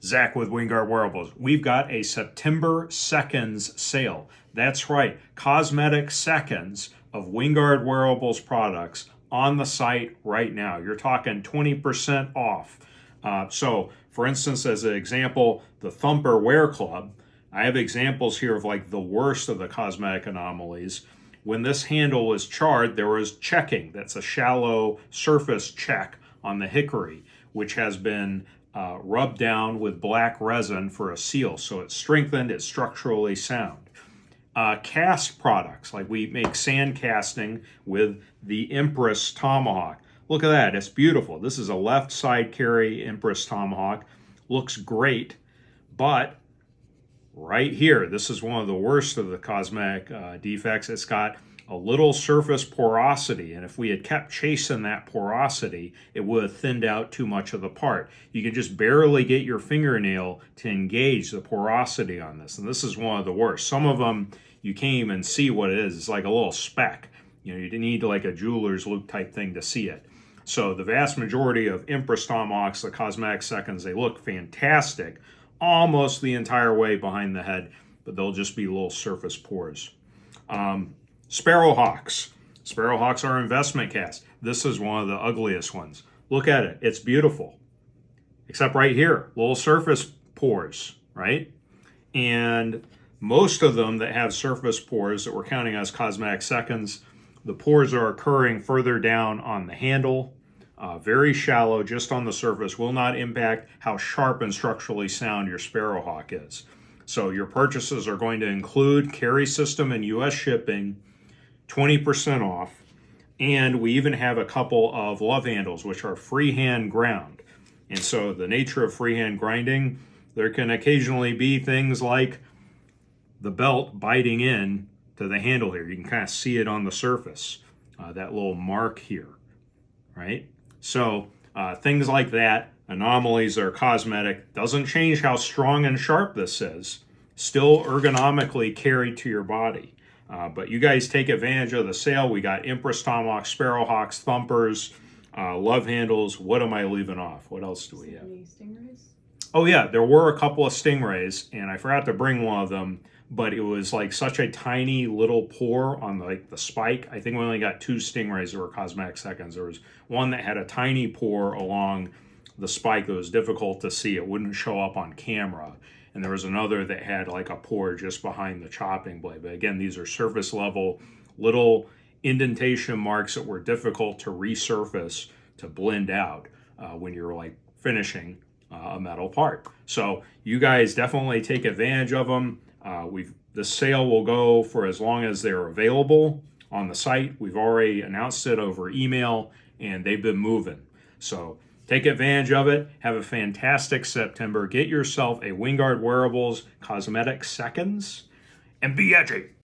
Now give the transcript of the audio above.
Zach with Wingard Wearables. We've got a September seconds sale. That's right, cosmetic seconds of Wingard Wearables products on the site right now. You're talking 20% off. So, for instance, as an example, the Thumper Wear Club, I have examples here of like the worst of the cosmetic anomalies. When this handle was charred, there was checking. That's a shallow surface check on the hickory, which has been rubbed down with black resin for a seal. So it's strengthened, it's structurally sound. Cast products, like we make sand casting with the Empress Tomahawk. Look at that, it's beautiful. This is a left side carry Empress Tomahawk. Looks great, but right here, this is one of the worst of the cosmetic defects. It's got a little surface porosity, and if we had kept chasing that porosity, it would have thinned out too much of the part. You can just barely get your fingernail to engage the porosity on this, and this is one of the worst. Some of them, you can't even see what it is. It's like a little speck. You know, you need like a jeweler's loupe type thing to see it. So the vast majority of Empress Tomahawks, the cosmetic seconds, they look fantastic almost the entire way behind the head, but they'll just be little surface pores. Sparrowhawks. Sparrowhawks are investment cast. This is one of the ugliest ones. Look at it. It's beautiful. Except right here, little surface pores, right? And most of them that have surface pores that we're counting as cosmetic seconds, the pores are occurring further down on the handle, very shallow, just on the surface, will not impact how sharp and structurally sound your Sparrowhawk is. So your purchases are going to include carry system and US shipping, 20% off, and we even have a couple of love handles, which are freehand ground. And so the nature of freehand grinding, there can occasionally be things like the belt biting in to the handle here. You can kind of see it on the surface, that little mark here, right? So things like that, anomalies are cosmetic, doesn't change how strong and sharp this is, still ergonomically carried to your body. But you guys take advantage of the sale. We got Empress Tomahawks, Sparrowhawks, Thumpers, love handles. What am I leaving off? What else do we have? Any stingrays? Oh yeah, there were a couple of stingrays, and I forgot to bring one of them, but it was like such a tiny little pore on like the spike. I think we only got 2 stingrays that were cosmetic seconds. There was one that had a tiny pore along the spike that was difficult to see. It wouldn't show up on camera. And there was another that had like a pore just behind the chopping blade. But again, these are surface level, little indentation marks that were difficult to resurface, to blend out when you're like finishing a metal part. So you guys definitely take advantage of them. The sale will go for as long as they're available on the site. We've already announced it over email, and they've been moving. So take advantage of it. Have a fantastic September. Get yourself a Wingard Wearables Cosmetic Seconds, and be edgy.